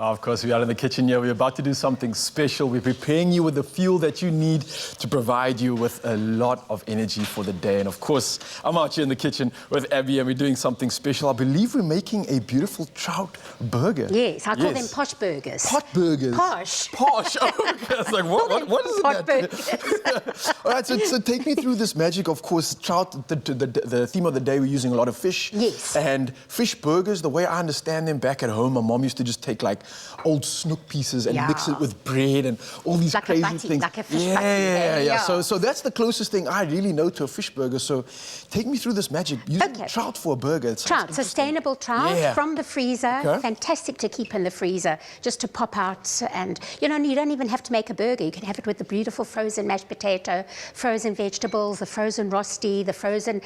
Of course, we are in the kitchen here. We're about to do something special. We're preparing you with the fuel that you need to provide you with a lot of energy for the day. And of course, I'm out here in the kitchen with Abby and we're doing something special. I believe we're making a beautiful trout burger. Yes, I call them posh burgers. Pot burgers? Posh. Posh. Oh, okay. It's like, what is pot that? burgers. All right, so take me through this magic. Of course, trout, the theme of the day, we're using a lot of fish. Yes. And fish burgers, the way I understand them back at home, my mom used to just take like old snook pieces and mix it with bread and all these like crazy things. Like a fish yeah. So that's the closest thing I really know to a fish burger. So take me through this magic. Using trout for a burger. Trout, sustainable trout from the freezer. Fantastic to keep in the freezer, just to pop out. And you don't even have to make a burger. You can have it with the beautiful frozen mashed potato, frozen vegetables, the frozen rosti, the frozen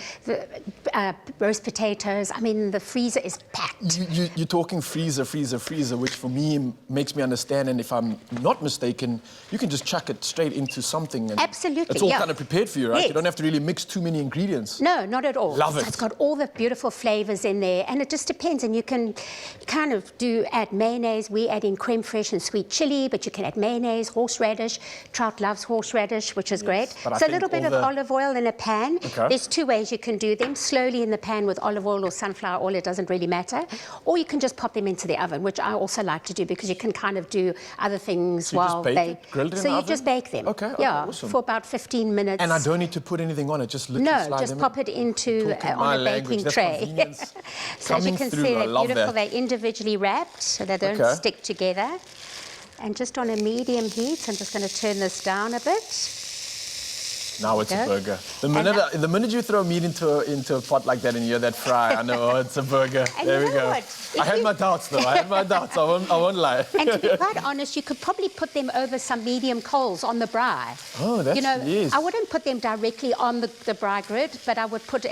roast potatoes. I mean, the freezer is packed. You're talking freezer, which for me makes me understand, and if I'm not mistaken, you can just chuck it straight into something. And absolutely, it's all kind of prepared for you, right? Yes. You don't have to really mix too many ingredients. No, not at all. Love it. So it's got all the beautiful flavors in there, and it just depends. And you can kind of add mayonnaise. We add in creme fraiche and sweet chili, but you can add mayonnaise, horseradish. Trout loves horseradish, which is great. So a little bit of olive oil in a pan. There's two ways you can do them. Slowly in the pan with olive oil or sunflower oil, it doesn't really matter. Or you can just pop them into the oven, which I also like to do because you can kind of do other things while they... Grill it in so the you oven? just bake them. Okay, awesome. For about 15 minutes. And I don't need to put anything on it, just literally slide just them pop it into on a baking tray. So as you can see, they're beautiful. They're individually wrapped, so they don't stick together. And just on a medium heat, I'm just going to turn this down a bit. Now it's a burger. The minute you throw meat into a pot like that and you hear that fry, I know it's a burger. There we go. I had my doubts, though. I won't lie. And to be quite honest, you could probably put them over some medium coals on the braai. Oh, that's yes. I wouldn't put them directly on the braai grid, but I would put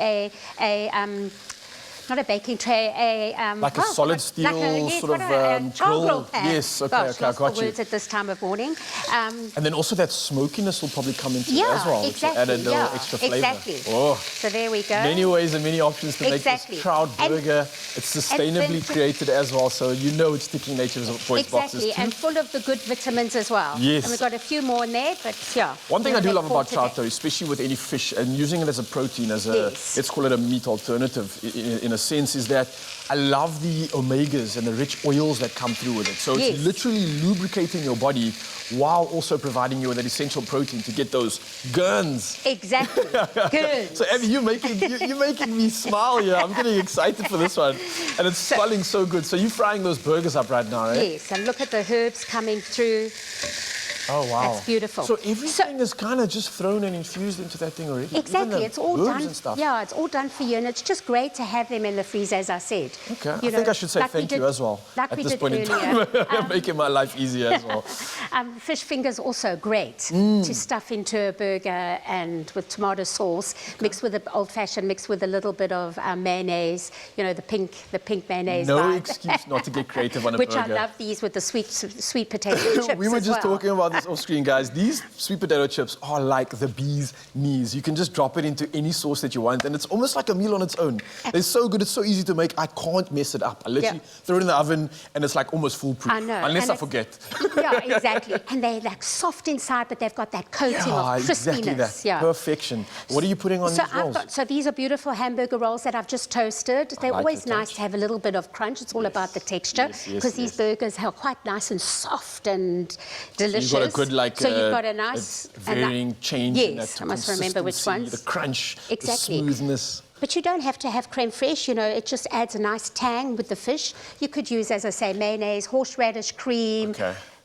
not a baking tray, like a solid steel sort of grill pan. Yes, okay, Gosh, I got you. Words at this time of morning. And then also that smokiness will probably come into it as well, which will add a little extra flavour. Exactly. Oh. So there we go. Many ways and many options to make this trout burger. It's sustainably created as well, so you know it's ticking nature's voice boxes too. And full of the good vitamins as well. Yes. And we've got a few more in there, but yeah. One thing I do love about trout, though, especially with any fish, and using it as a protein, as a, let's call it a meat alternative in a sense, is that I love the omegas and the rich oils that come through with it. So it's literally lubricating your body while also providing you with that essential protein to get those gurns. Exactly, gurns. So Abby, you're making me smile here. I'm getting excited for this one. And it's smelling so good. So you're frying those burgers up right now, right? Yes, and look at the herbs coming through. Oh, wow. That's beautiful. So everything is kind of just thrown and infused into that thing already? Exactly. It's all done. And stuff. Yeah, it's all done for you. And it's just great to have them in the freezer, as I said. Okay. I think I should say thank you as well. Like at we this did point earlier. in time. Making my life easier as well. Fish fingers also great to stuff into a burger and with tomato sauce, mixed with the old-fashioned, mixed with a little bit of mayonnaise, you know, the pink mayonnaise. No excuse not to get creative on a burger. Which I love these with the sweet potato chips. We were just talking about this off screen, guys. These sweet potato chips are like the bee's knees. You can just drop it into any sauce that you want, and it's almost like a meal on its own. They're so good, it's so easy to make. I can't mess it up. I literally throw it in the oven, and it's like almost foolproof. I know. Unless I forget. Yeah, exactly. And they're like soft inside, but they've got that coating of crispiness. Exactly that. Yeah. Perfection. What are you putting on these rolls? So these are beautiful hamburger rolls that I've just toasted. They're always nice to have a little bit of crunch. It's all about the texture, because these burgers are quite nice and soft and delicious. So you've got a good, like, so you've got a nice varying change in that I must remember which ones. The crunch, the smoothness. But you don't have to have creme fraiche, you know, it just adds a nice tang with the fish. You could use, as I say, mayonnaise, horseradish cream,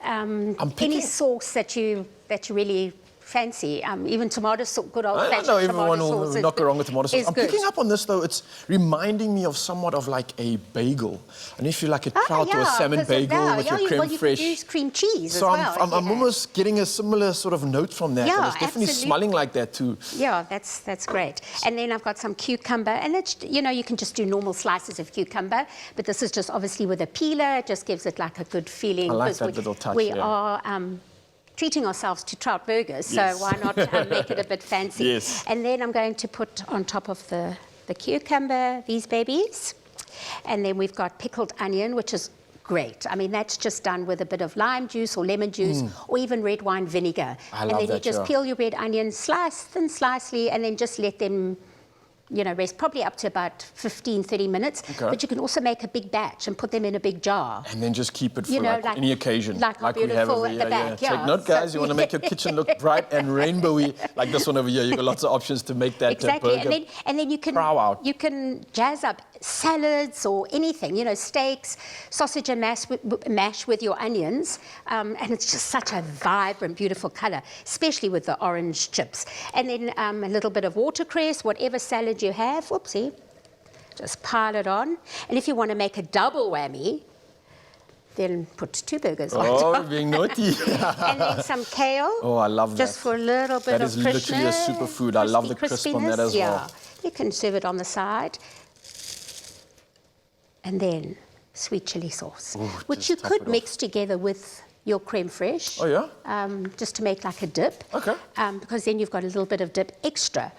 any sauce that you really fancy, even tomato sauce, good old-fashioned tomato sauce. I know everyone will not go wrong with tomato sauce. I'm good. Picking up on this, though, it's reminding me of somewhat of like a bagel. And if you like a trout or a salmon bagel with your creme fraiche. You could use cream cheese so as well. I'm almost getting a similar sort of note from that. Yeah, and it's definitely smelling like that, too. Yeah, that's great. And then I've got some cucumber. And, it's, you know, you can just do normal slices of cucumber. But this is just obviously with a peeler. It just gives it like a good feeling. I like that little touch. We are treating ourselves to trout burgers, so why not make it a bit fancy? Yes. And then I'm going to put on top of the cucumber these babies. And then we've got pickled onion, which is great. I mean, that's just done with a bit of lime juice or lemon juice or even red wine vinegar. I and love then you that, just yeah. peel your red onions, slice thin slicely, and then just let them, you know, rest probably up to about 15, 30 minutes. Okay. But you can also make a big batch and put them in a big jar. And then just keep it for You know, like any occasion. like our we have beautiful over at here. the back, yeah. Take note, guys. You want to make your kitchen look bright and rainbowy, like this one over here. You've got lots of options to make that Exactly, burger. and then you can Trout. you can jazz up salads or anything, you know, steaks, sausage and mash with your onions, and it's just such a vibrant, beautiful colour, especially with the orange chips. And then a little bit of watercress, whatever salad you have. Whoopsie, just pile it on. And if you want to make a double whammy, then put 2 burgers on Oh, top. being naughty. And then some kale. Oh, I love that. Just for a little bit That of is literally a superfood. I love the crisp on that as well. Yeah, you can serve it on the side. And then sweet chili sauce, Ooh, which just you top could it mix together with your creme fraiche. Oh, yeah? Just to make like a dip. Okay. Because then you've got a little bit of dip extra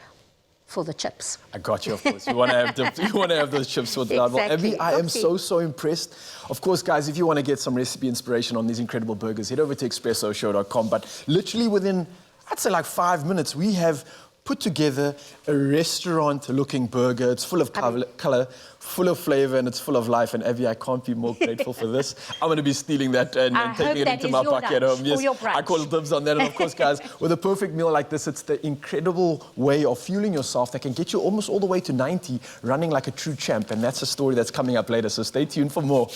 for the chips. I got you, of course. You want to have you want to have those chips with that. Well, Exactly. Evie, I am Oopsie. so impressed. Of course, guys, if you want to get some recipe inspiration on these incredible burgers, head over to expressoshow.com. But literally within, I'd say like 5 minutes, we have put together a restaurant-looking burger. It's full of color, full of flavor, and it's full of life. And Evie, I can't be more grateful for this. I'm going to be stealing that and I taking hope it that into is my your bucket at lunch home. or your brunch. I call dibs on that. And of course, guys, with a perfect meal like this, it's the incredible way of fueling yourself that can get you almost all the way to 90, running like a true champ. And that's a story that's coming up later. So stay tuned for more.